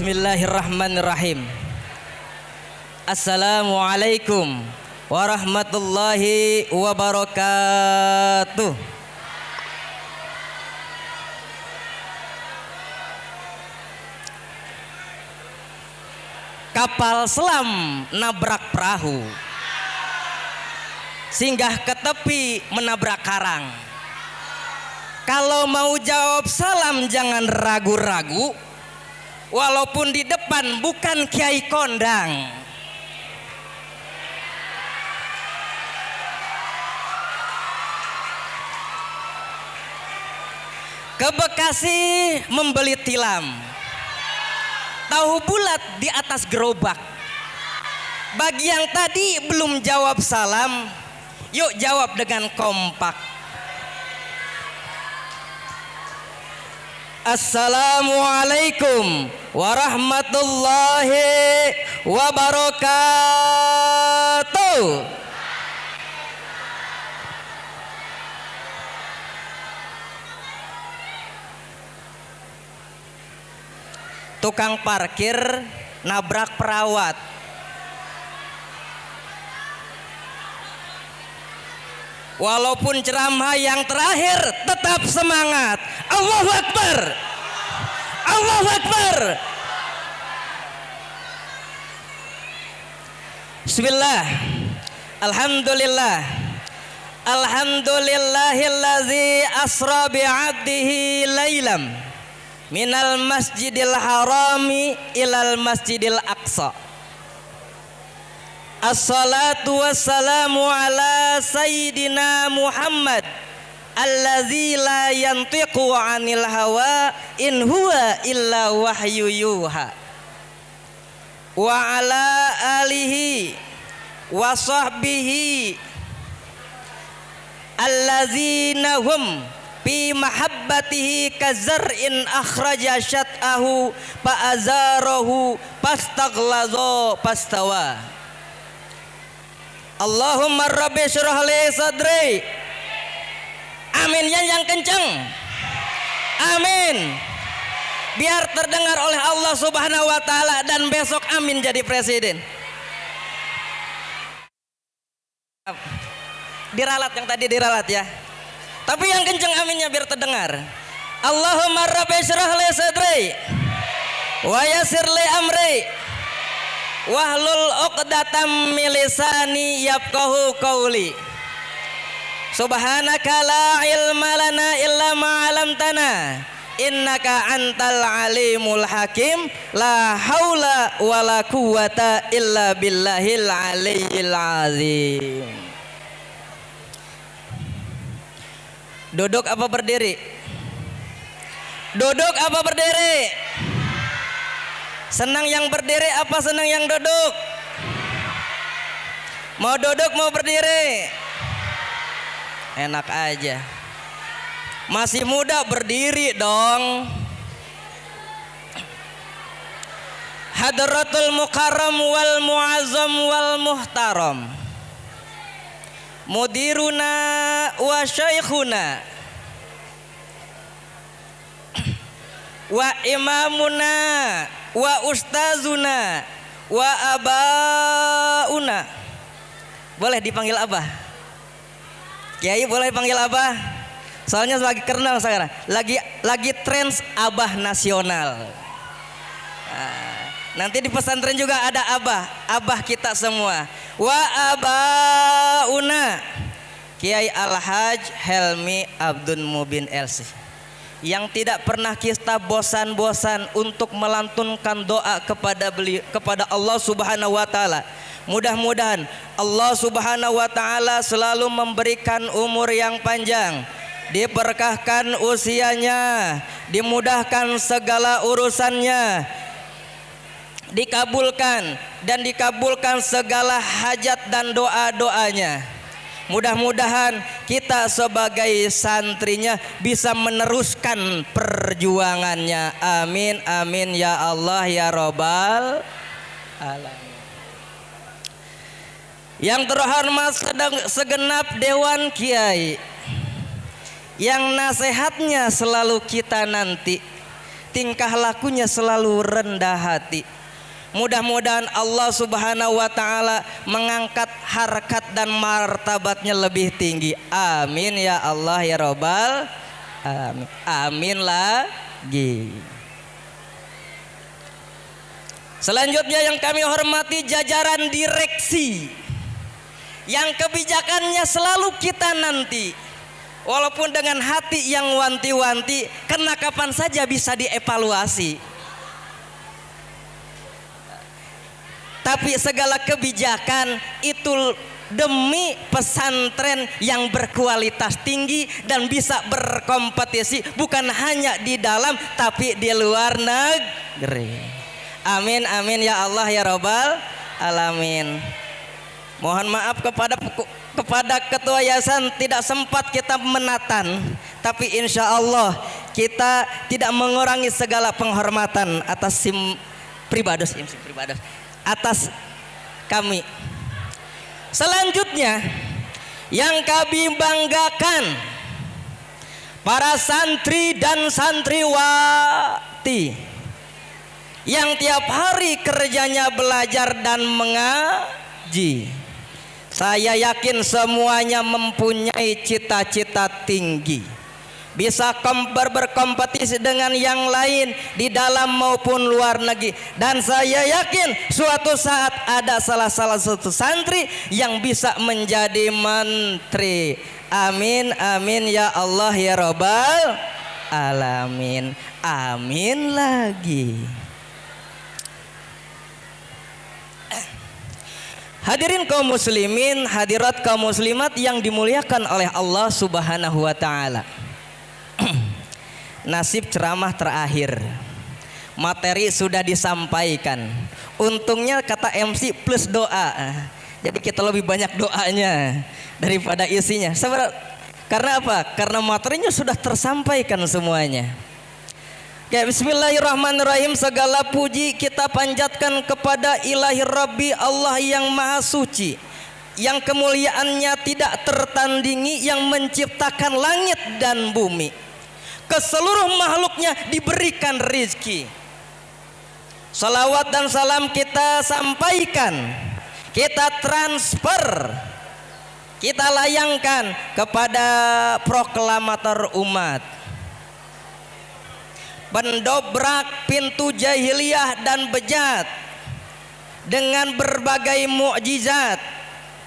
Bismillahirrahmanirrahim. Assalamualaikum warahmatullahi wabarakatuh. Kapal selam nabrak perahu, singgah ke tepi menabrak karang. Kalau mau jawab salam jangan ragu-ragu, walaupun di depan bukan kiai kondang. Ke Bekasi membeli tilam, tahu bulat di atas gerobak. Bagi yang tadi belum jawab salam, yuk jawab dengan kompak. Assalamualaikum warahmatullahi wabarakatuh. Tukang parkir nabrak perawat. Walaupun ceramah yang terakhir tetap semangat. Allahu Akbar, Allahu Akbar. Bismillah, alhamdulillah, alhamdulillahillazi asra bi'abdihi laylam minal masjidil harami ilal masjidil aqsa. Assalatu wassalamu ala sayyidina Muhammad allazi la yantiqu anil hawa in huwa illa wahyu yuha. Wa ala alihi wa sahbihi allazina hum fi mahabbatihi kazar'in akhraja syat'ahu fa'azarahu pastaghlaza pastawa. Allahumma rabbi syrah li sadri. Amin yang kencang. Amin. Biar terdengar oleh Allah Subhanahu wa taala dan besok amin jadi presiden. Diralat yang tadi diralat ya. Tapi yang kencang aminnya biar terdengar. Allahumma rabbi syrah li sadri wa yassir li amri wahlul 'uqdatam min lisani yafqahu qawli. Subhanaka la ilma lana illa ma 'allamtana innaka antal alimul hakim. La haula wala quwwata illa billahil aliyyil azim. Duduk apa berdiri? Duduk apa berdiri? Senang yang berdiri apa senang yang duduk? Mau duduk mau berdiri? Enak aja. Masih muda berdiri dong. Hadratul mukarram wal muazzam wal muhtaram, mudiruna wa syaikhuna wa imamuna wa ustazuna wa abauna. Boleh dipanggil abah? Kiai boleh dipanggil abah? Soalnya lagi kenal sekarang, lagi trends abah nasional. Nanti di pesantren juga ada abah kita semua. Wa abauna Kiai Al-Haj Helmi Abdul Mubin LC, yang tidak pernah kita bosan-bosan untuk melantunkan doa kepada Allah Subhanahu wa taala. Mudah-mudahan Allah Subhanahu wa taala selalu memberikan umur yang panjang, diberkahkan usianya, dimudahkan segala urusannya, dikabulkan segala hajat dan doa-doanya. Mudah-mudahan kita sebagai santrinya bisa meneruskan perjuangannya. Amin amin ya Allah ya Rabbal alamin. Yang terhormat segenap dewan kiai, yang nasihatnya selalu kita nanti tingkah lakunya selalu rendah hati. Mudah-mudahan Allah Subhanahu wa taala mengangkat harkat dan martabatnya lebih tinggi. Amin ya Allah ya Rabbal alamin. Amin lagi. Selanjutnya yang kami hormati jajaran direksi yang kebijakannya selalu kita nanti, walaupun dengan hati yang wanti-wanti, karena kapan saja bisa dievaluasi. Tapi segala kebijakan itu demi pesantren yang berkualitas tinggi dan bisa berkompetisi bukan hanya di dalam tapi di luar negeri. Amin amin ya Allah ya Rabbal alamin. Mohon maaf kepada ketua yayasan tidak sempat kita menatan, tapi insya Allah kita tidak mengurangi segala penghormatan atas pribados atas kami. Selanjutnya yang kami banggakan para santri dan santriwati yang tiap hari kerjanya belajar dan mengaji. Saya yakin semuanya mempunyai cita-cita tinggi, bisa berkompetisi dengan yang lain di dalam maupun luar negeri. Dan saya yakin suatu saat ada salah satu santri yang bisa menjadi menteri. Amin amin ya Allah ya Rabbal alamin. Amin lagi. Hadirin kaum muslimin, hadirat kaum muslimat yang dimuliakan oleh Allah Subhanahu wa taala. Nasib ceramah terakhir, materi sudah disampaikan. Untungnya kata MC plus doa, jadi kita lebih banyak doanya daripada isinya. Karena apa? Karena materinya sudah tersampaikan semuanya. Ya, bismillahirrahmanirrahim. Segala puji kita panjatkan kepada Ilahi Rabbi Allah yang maha suci, yang kemuliaannya tidak tertandingi, yang menciptakan langit dan bumi. Ke seluruh makhluknya diberikan rizki. Salawat dan salam kita sampaikan, kita transfer, kita layangkan kepada proklamator umat, pendobrak pintu jahiliyah dan bejat dengan berbagai mukjizat,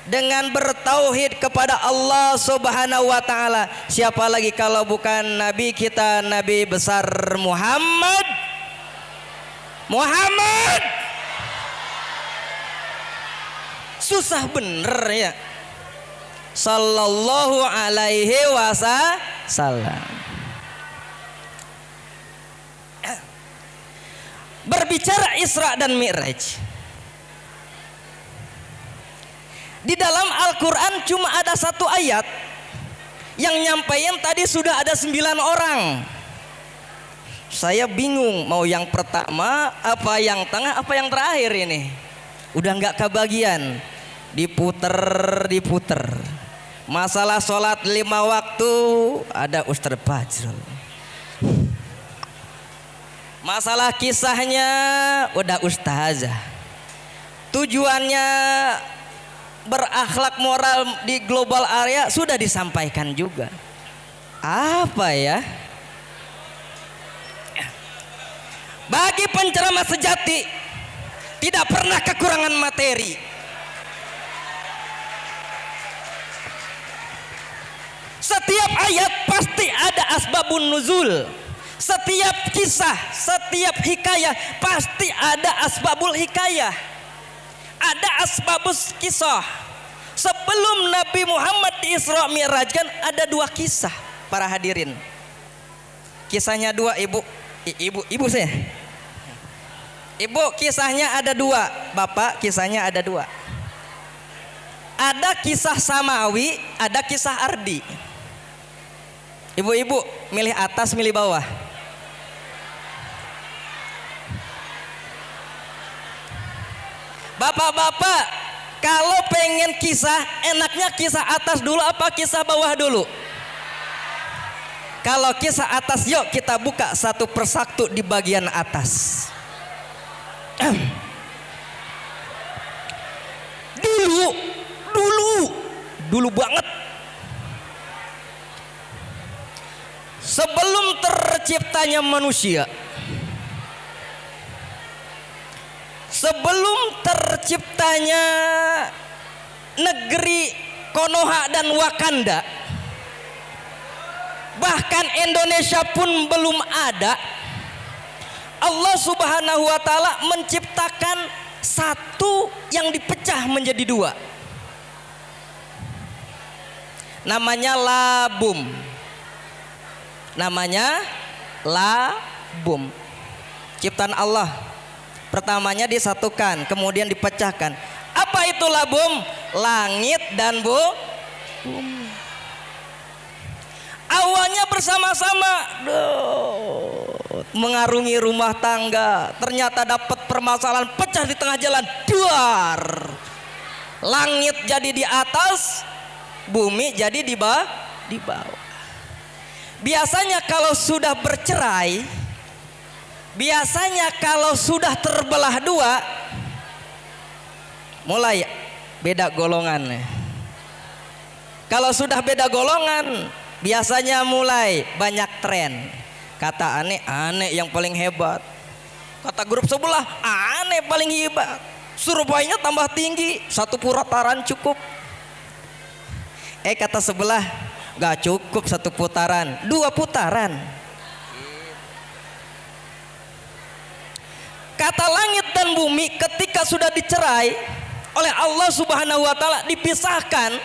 dengan bertauhid kepada Allah Subhanahu wa taala. Siapa lagi kalau bukan nabi kita, Nabi besar Muhammad susah bener ya, sallallahu alaihi wasallam. Berbicara Isra dan Mi'raj, di dalam Al-Quran cuma ada satu ayat yang nyampein tadi sudah ada 9 orang. Saya bingung mau yang pertama apa yang tengah apa yang terakhir ini. Udah nggak kebagian, diputer. Masalah sholat 5 waktu ada Ustadz Fajrul. Masalah kisahnya udah ustazah. Tujuannya berakhlak moral di global area sudah disampaikan juga. Apa ya? Bagi penceramah sejati tidak pernah kekurangan materi. Setiap ayat pasti ada asbabun nuzul. Setiap kisah, setiap hikayah pasti ada asbabul hikayah, ada asbabus kisah. Sebelum Nabi Muhammad di Isra Mi'rajkan ada 2 kisah para hadirin. Kisahnya 2 ibu saya. Ibu kisahnya ada 2, bapak kisahnya ada 2. Ada kisah samawi, ada kisah ardi. Ibu-ibu milih atas milih bawah? Bapak-bapak kalau pengen kisah, enaknya kisah atas dulu apa kisah bawah dulu? Kalau kisah atas, yuk kita buka satu persatu di bagian atas. Dulu banget, sebelum terciptanya manusia, sebelum terciptanya negeri Konoha dan Wakanda, bahkan Indonesia pun belum ada, Allah Subhanahu wa Ta'ala menciptakan satu yang dipecah menjadi dua, namanya labum. Namanya labum, ciptaan Allah. Pertamanya disatukan, kemudian dipecahkan. Apa itu labum? Langit dan bumi. Awalnya bersama-sama mengarungi rumah tangga, ternyata dapat permasalahan, pecah di tengah jalan, duar. Langit jadi di atas, bumi jadi di bawah. Biasanya kalau sudah bercerai, biasanya kalau sudah terbelah dua, mulai beda golongan. Kalau sudah beda golongan, biasanya mulai banyak tren. Kata aneh yang paling hebat. Kata grup sebelah, aneh paling hebat. Surveinya tambah tinggi, satu putaran cukup. Kata sebelah, gak cukup satu putaran, 2 putaran. Kata langit dan bumi ketika sudah dicerai oleh Allah Subhanahu wa Ta'ala, dipisahkan.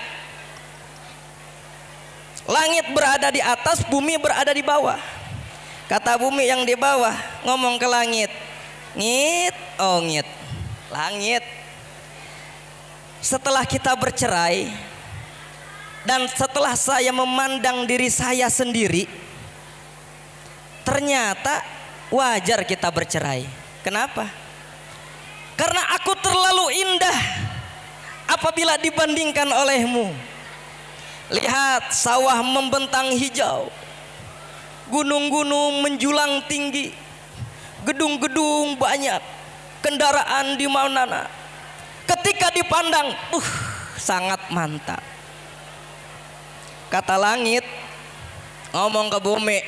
Langit berada di atas, bumi berada di bawah. Kata bumi yang di bawah ngomong ke langit, ngit, oh ngit, langit, setelah kita bercerai dan setelah saya memandang diri saya sendiri, ternyata wajar kita bercerai. Kenapa? Karena aku terlalu indah apabila dibandingkan olehmu. Lihat, sawah membentang hijau, gunung-gunung menjulang tinggi, gedung-gedung banyak, kendaraan di mana-mana. Ketika dipandang, sangat mantap. Kata langit ngomong ke bumi,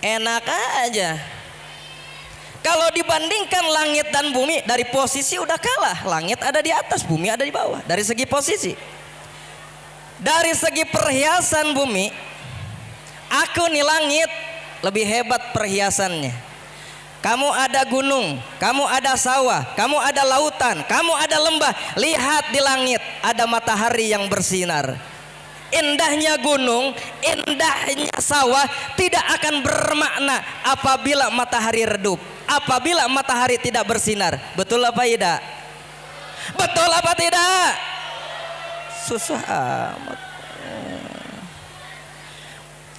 enak aja. Kalau dibandingkan langit dan bumi, dari posisi udah kalah. Langit ada di atas, bumi ada di bawah. Dari segi posisi, dari segi perhiasan bumi, aku nih langit lebih hebat perhiasannya. Kamu ada gunung, kamu ada sawah, kamu ada lautan, kamu ada lembah. Lihat di langit ada matahari yang bersinar. Indahnya gunung, indahnya sawah tidak akan bermakna apabila matahari redup, apabila matahari tidak bersinar. Betul apa tidak? Betul apa tidak? Susah amat.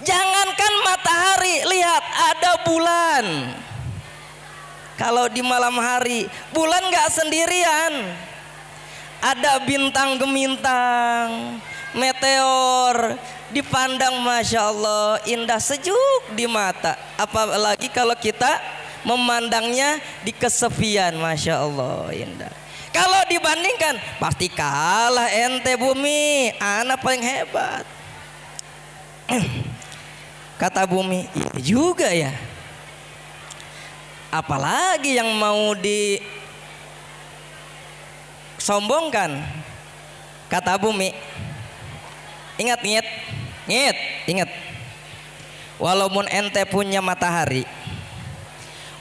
Jangankan matahari, lihat ada bulan. Kalau di malam hari, bulan gak sendirian, ada bintang gemintang, meteor, dipandang Masya Allah indah, sejuk di mata. Apalagi kalau kita memandangnya di kesepian, Masya Allah indah. Kalau dibandingkan, pasti kalah ente bumi, anak paling hebat. Kata bumi, iya juga ya, apalagi yang mau disombongkan. Kata bumi, ingat, walaupun ente punya matahari,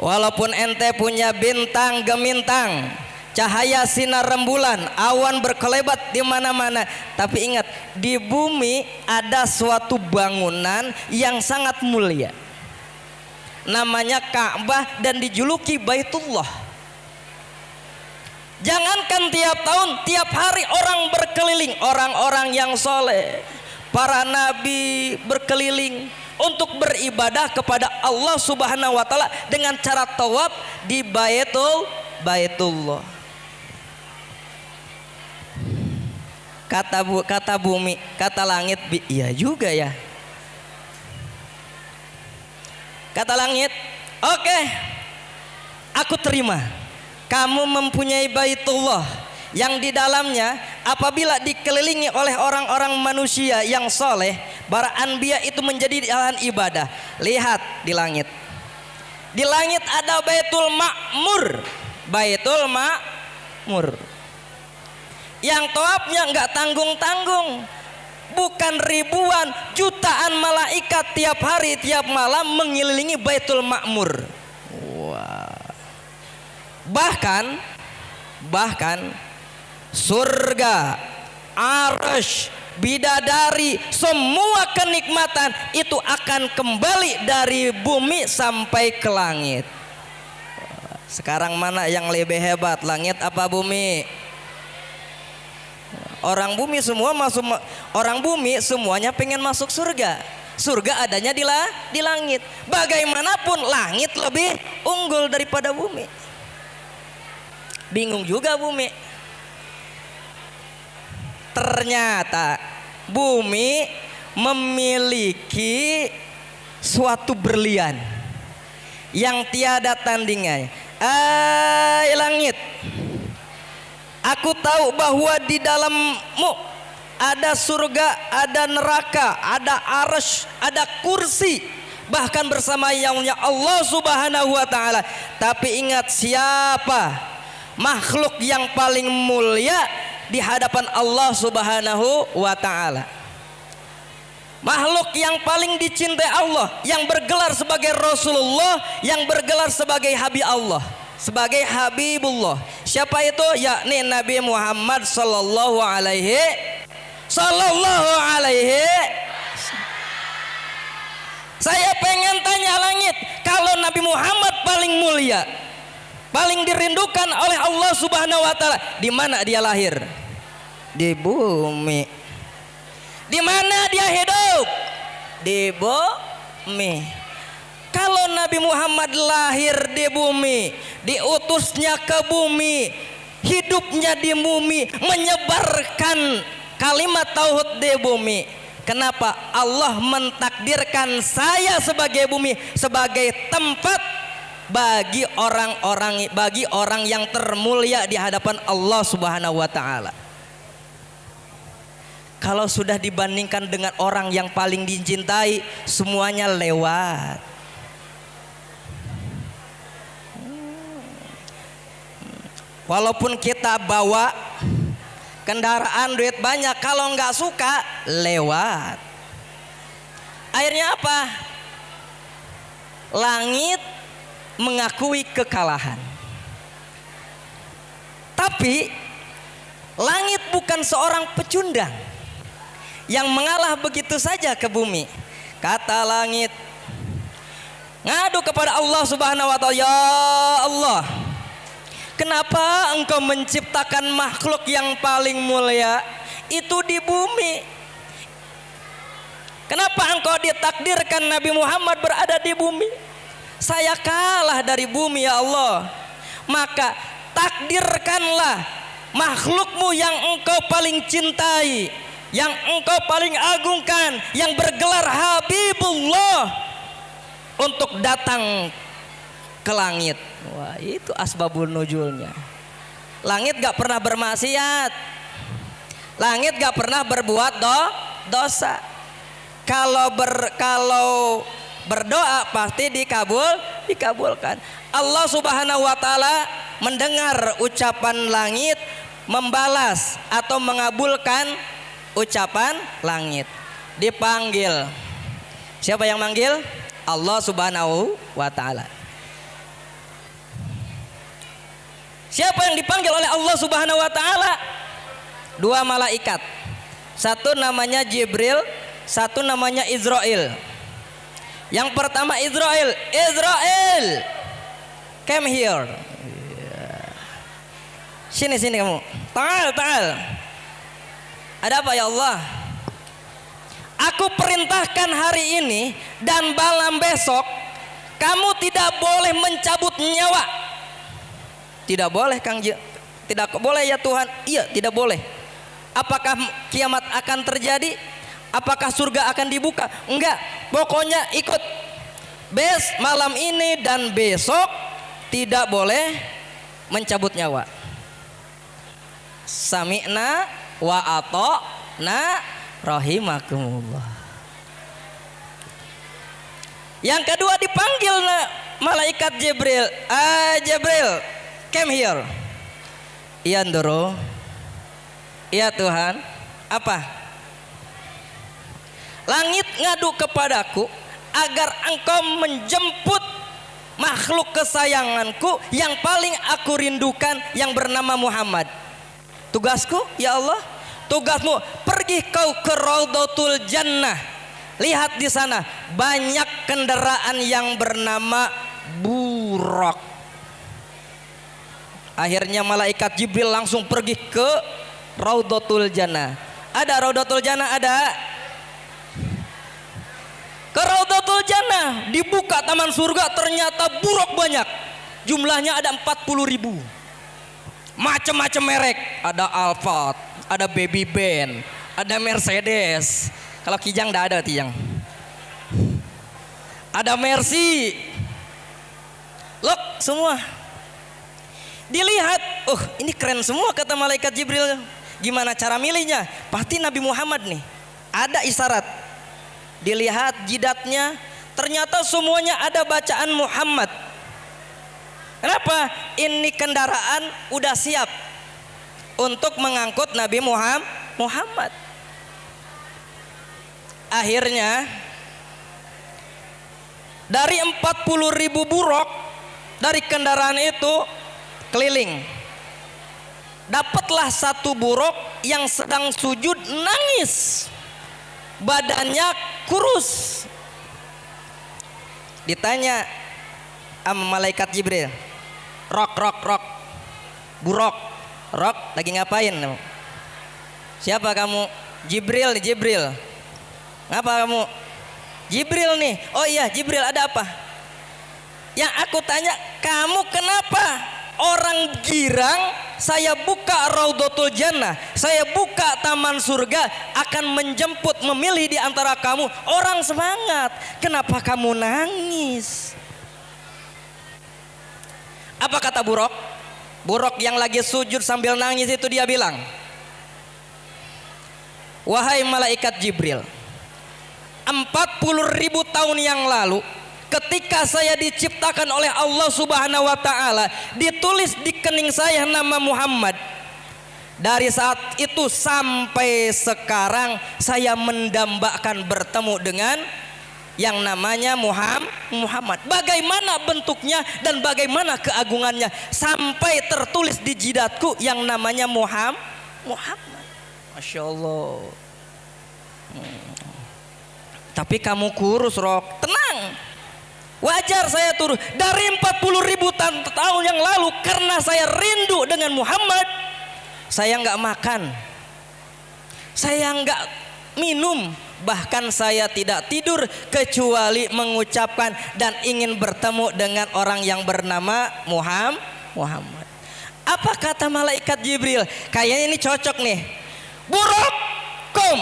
walaupun ente punya bintang gemintang, cahaya sinar rembulan, awan berkelebat di mana-mana, tapi ingat, di bumi ada suatu bangunan yang sangat mulia, namanya Ka'bah dan dijuluki Baitullah. Jangankan tiap tahun, tiap hari orang berkeliling, orang-orang yang soleh, para nabi berkeliling untuk beribadah kepada Allah Subhanahu wa Ta'ala dengan cara tawaf di Baitullah. Kata bumi, kata langit, iya juga ya. Kata langit, oke, aku terima. Kamu mempunyai Baitullah yang di dalamnya apabila dikelilingi oleh orang-orang manusia yang soleh, para anbiya itu menjadi jalan ibadah. Lihat di langit. Di langit ada Baitul Ma'mur. Baitul Ma'mur. Yang tawafnya enggak tanggung-tanggung. Bukan ribuan, jutaan malaikat tiap hari, tiap malam mengelilingi Baitul Ma'mur. Wah. Bahkan surga, arsy, bidadari, semua kenikmatan itu akan kembali dari bumi sampai ke langit. Sekarang mana yang lebih hebat, langit apa bumi? Orang bumi semuanya pengen masuk surga. Surga adanya di langit. Bagaimanapun langit lebih unggul daripada bumi. Bingung juga bumi. Ternyata bumi memiliki suatu berlian yang tiada tandingannya. Langit, aku tahu bahwa di dalammu ada surga, ada neraka, ada arsy, ada kursi, bahkan bersama yang Allah Subhanahu wa taala. Tapi ingat, siapa makhluk yang paling mulia di hadapan Allah Subhanahu wa taala? Makhluk yang paling dicintai Allah, yang bergelar sebagai Rasulullah, yang bergelar sebagai Habib Allah, sebagai Habibullah. Siapa itu? Yakni Nabi Muhammad sallallahu alaihi. Saya pengen tanya langit, kalau Nabi Muhammad paling mulia, paling dirindukan oleh Allah Subhanahu wa taala, di mana dia lahir? Di bumi. Di mana dia hidup? Di bumi. Kalau Nabi Muhammad lahir di bumi, diutusnya ke bumi, hidupnya di bumi, menyebarkan kalimat tauhid di bumi. Kenapa Allah mentakdirkan saya sebagai bumi, sebagai tempat bagi orang yang termulia di hadapan Allah Subhanahu wa taala? Kalau sudah dibandingkan dengan orang yang paling dicintai, semuanya lewat. Walaupun kita bawa kendaraan, duit banyak, kalau nggak suka lewat. Akhirnya apa? Langit mengakui kekalahan. Tapi langit bukan seorang pecundang yang mengalah begitu saja ke bumi. Kata langit, ngadu kepada Allah Subhanahu wa taala, ya Allah, kenapa engkau menciptakan makhluk yang paling mulia itu di bumi? Kenapa engkau ditakdirkan Nabi Muhammad berada di bumi? Saya kalah dari bumi ya Allah. Maka takdirkanlah makhlukmu yang engkau paling cintai, yang engkau paling agungkan, yang bergelar Habibullah, untuk datang ke langit. Wah, itu asbabun nuzulnya. Langit gak pernah bermaksiat, langit gak pernah berbuat dosa. Kalau berdoa pasti dikabulkan. Allah Subhanahu wa taala mendengar ucapan langit, membalas atau mengabulkan ucapan langit. Dipanggil. Siapa yang manggil? Allah Subhanahu wa taala. Siapa yang dipanggil oleh Allah Subhanahu wa taala? Dua malaikat. Satu namanya Jibril, satu namanya Israel. Yang pertama Israel, come here. Sini kamu. Ta'al. Ada apa ya Allah? Aku perintahkan hari ini dan malam besok kamu tidak boleh mencabut nyawa. Tidak boleh Kang, tidak boleh ya Tuhan. Iya, tidak boleh. Apakah kiamat akan terjadi? Apakah surga akan dibuka? Enggak, pokoknya ikut. malam ini dan besok tidak boleh mencabut nyawa. Sami'na wa ata'na rahimakumullah. Yang kedua dipanggil malaikat Jibril. Jibril, come here. Iya Ndoro. Iya Tuhan. Apa? Langit ngadu kepadaku agar engkau menjemput makhluk kesayanganku yang paling aku rindukan yang bernama Muhammad. Tugasku ya Allah, tugasmu pergi kau ke Raudhatul Jannah. Lihat di sana banyak kendaraan yang bernama Buraq. Akhirnya malaikat Jibril langsung pergi ke Raudhatul Jannah. Ada Raudhatul Jannah, ada. Ke Raudhatul Jannah dibuka taman surga, ternyata buruk banyak. Jumlahnya ada 40.000. Macam-macam merek, ada Alphard, ada Baby Ben, ada Mercedes. Kalau Kijang enggak ada Tijang. Ada Mercy. Look semua. Dilihat, ini keren semua kata malaikat Jibril. Gimana cara milihnya? Pasti Nabi Muhammad nih. Ada isyarat. Dilihat jidatnya, ternyata semuanya ada bacaan Muhammad. Kenapa? Ini kendaraan udah siap untuk mengangkut Nabi Muhammad. Akhirnya dari 40.000 buruk dari kendaraan itu keliling. Dapatlah satu buruk yang sedang sujud nangis. Badannya kurus. Ditanya sama malaikat Jibril, Rok, buruk, Rok lagi ngapain? Siapa kamu? Jibril. Ngapa kamu? Jibril nih. Oh iya Jibril, ada apa? Yang aku tanya, kamu kenapa? Orang girang, saya buka Raudhatul Jannah, saya buka taman surga, akan menjemput, memilih di antara kamu. Orang semangat, kenapa kamu nangis? Apa kata Buraq? Buraq yang lagi sujud sambil nangis itu dia bilang, wahai malaikat Jibril, 40.000 tahun yang lalu ketika saya diciptakan oleh Allah Subhanahu wa taala, ditulis di kening saya nama Muhammad. Dari saat itu sampai sekarang saya mendambakan bertemu dengan yang namanya Muhammad. Bagaimana bentuknya dan bagaimana keagungannya sampai tertulis di jidatku yang namanya Muhammad. Masya Allah. Tapi kamu kurus, Rok. Tenang, wajar saya turun. Dari 40.000 tahun yang lalu, karena saya rindu dengan Muhammad, saya nggak makan, saya nggak minum, bahkan saya tidak tidur kecuali mengucapkan dan ingin bertemu dengan orang yang bernama Muhammad. Apa kata malaikat Jibril? Kayaknya ini cocok nih. Buraq, kom,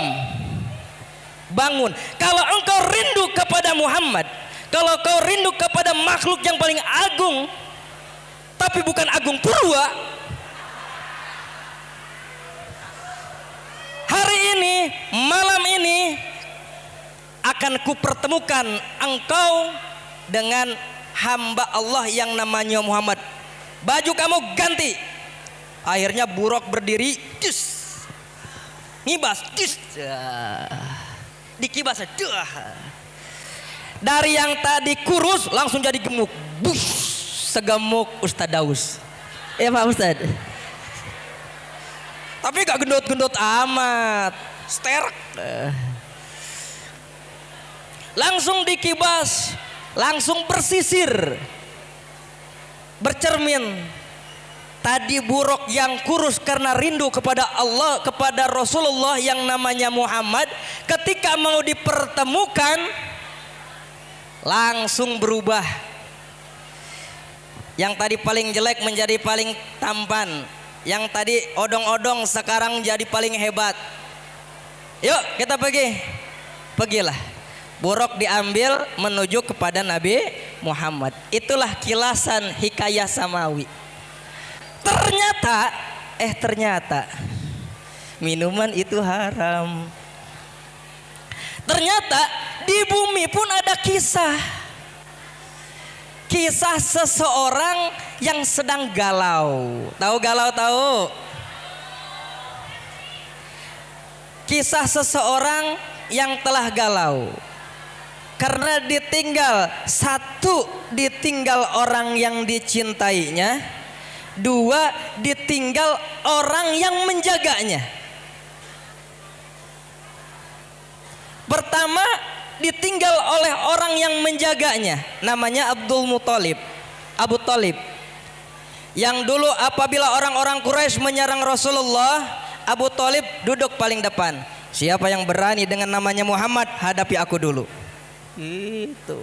bangun. Kalau engkau rindu kepada Muhammad, kalau kau rindu kepada makhluk yang paling agung, tapi bukan agung purwa, hari ini, malam ini akan kupertemukan engkau dengan hamba Allah yang namanya Muhammad. Baju kamu ganti. Akhirnya Buraq berdiri, ngibas, dikibas, dari yang tadi kurus langsung jadi gemuk, segemuk Ustadz Daus. Ya Pak Ustadz. Tapi gak gendut-gendut amat, sterk. Langsung dikibas, langsung bersisir, bercermin. Tadi Buraq yang kurus karena rindu kepada Allah, kepada Rasulullah yang namanya Muhammad, ketika mau dipertemukan langsung berubah. Yang tadi paling jelek menjadi paling tampan, yang tadi odong-odong sekarang jadi paling hebat. Yuk kita pergi. Pergilah. Buruk diambil menuju kepada Nabi Muhammad. Itulah kilasan hikayah samawi. Ternyata minuman itu haram. Ternyata di bumi pun ada kisah seseorang yang sedang galau. Tahu galau tahu? Kisah seseorang yang telah galau karena ditinggal orang yang dicintainya, 2 ditinggal orang yang menjaganya. Pertama ditinggal oleh orang yang menjaganya, namanya Abdul Muthalib, Abu Thalib. Yang dulu apabila orang-orang Quraisy menyerang Rasulullah, Abu Thalib duduk paling depan. Siapa yang berani dengan namanya Muhammad, hadapi aku dulu. Itu.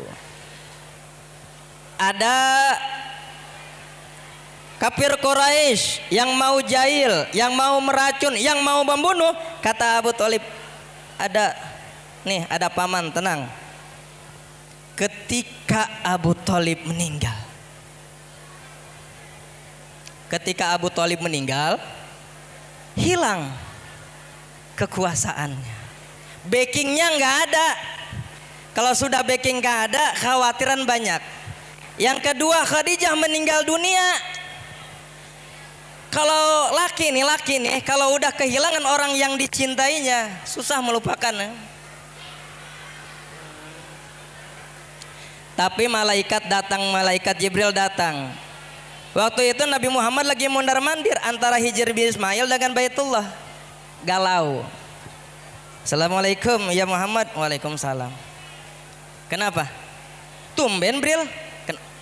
Ada kafir Quraisy yang mau jahil, yang mau meracun, yang mau membunuh. Kata Abu Thalib, ada paman, tenang. Ketika Abu Thalib meninggal, hilang kekuasaannya. Backingnya nggak ada. Kalau sudah backing nggak ada, khawatiran banyak. Yang kedua, Khadijah meninggal dunia. Kalau laki nih, kalau udah kehilangan orang yang dicintainya, susah melupakan. Tapi malaikat Jibril datang. Waktu itu Nabi Muhammad lagi mondar-mandir antara Hijr bin Ismail dengan Baitullah. Galau. Assalamualaikum ya Muhammad. Waalaikumsalam. Kenapa? Tumben Bril.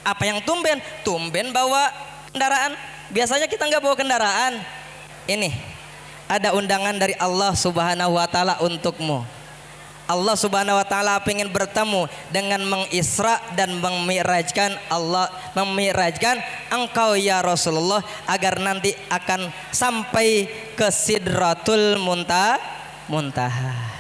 Apa yang tumben? Tumben bawa kendaraan. Biasanya kita nggak bawa kendaraan. Ini ada undangan dari Allah Subhanahu wa taala untukmu. Allah Subhanahu wa taala ingin bertemu dengan mengisra dan memi'rajkan engkau ya Rasulullah agar nanti akan sampai ke Sidratul Muntaha.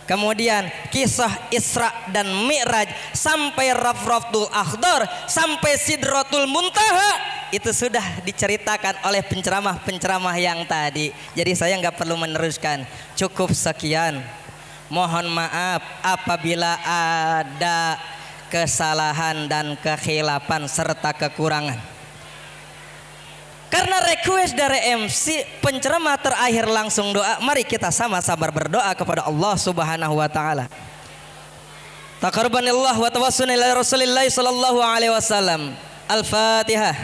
Kemudian kisah Isra dan Mi'raj sampai Rafratul Akhdar, sampai Sidratul Muntaha, itu sudah diceritakan oleh penceramah-penceramah yang tadi. Jadi saya nggak perlu meneruskan. Cukup sekian. Mohon maaf apabila ada kesalahan dan kekhilafan serta kekurangan. Karena request dari MC penceramah terakhir langsung doa, mari kita sama-sama berdoa kepada Allah Subhanahu wa taala. Taqarrabanillah wa tawassalna ila Rasulillah sallallahu alaihi wasallam. Al-Fatihah.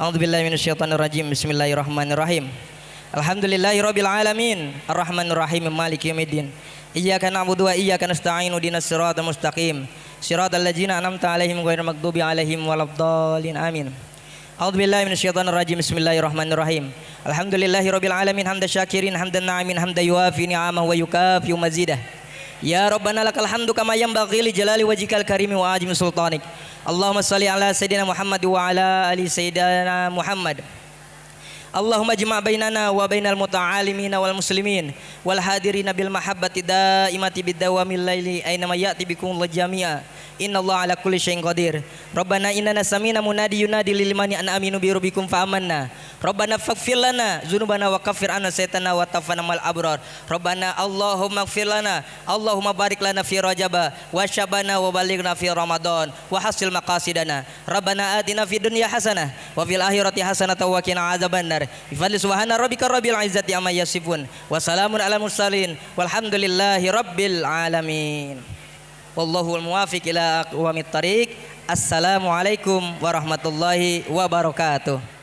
A'udzubillahi minasyaitonir rajim. Bismillahirrahmanirrahim. Alhamdulillahirabbil alamin. Arrahmanir rahim. Maliki yaumiddin. Iyyaka na'budu wa iyyaka nasta'in. Ihdinas siratal mustaqim. Siratal ladzina an'amta 'alaihim ghairil maghdubi 'alaihim waladdallin. Amin. A'udzubillahi minasyaitonir rajim. Bismillahirrahmanirrahim. Alhamdulillahirabbil alamin hamdan syakirin hamdan na'imin hamdan yuwafi ni'amahu wa yukafi mazidah. Ya Rabbana lakal hamdu kama yanbaghi li jalali wajhikal karimi wa azimi sultanik. Allahumma shalli ala sayyidina Muhammad wa ala ali sayyidina Muhammad. Allahumma jma' bainana wa bainal muta'alimina wal muslimin wal hadirina bil mahabbati daimati bid dawamil laili aina ma ya'ti bikum jami'a. Innallaha ala kulli syai'in qadir. Rabbana innana sami'na munadi yunadi lil imani an aminu bi rabbikum fa amanna. Rabbana faghfir lana dzunubana wa kaffir 'anna sayyi'atina wa tawaffana mal abrar. Rabbana Allahumma ighfir lana, Allahumma barik lana fi Rajaba wa Syabana wa balighna fi Ramadan wa hasil maqasidana. Rabbana atina fid dunya hasanah wa fil akhirati hasanah wa qina adzabannar. Bi fadli subhana rabbika rabbil izzati amma yasifun wa salamun alal mursalin walhamdulillahi rabbil alamin. Wallahul muwaffiq ila aqwamit thariq. Assalamualaikum warahmatullahi wabarakatuh.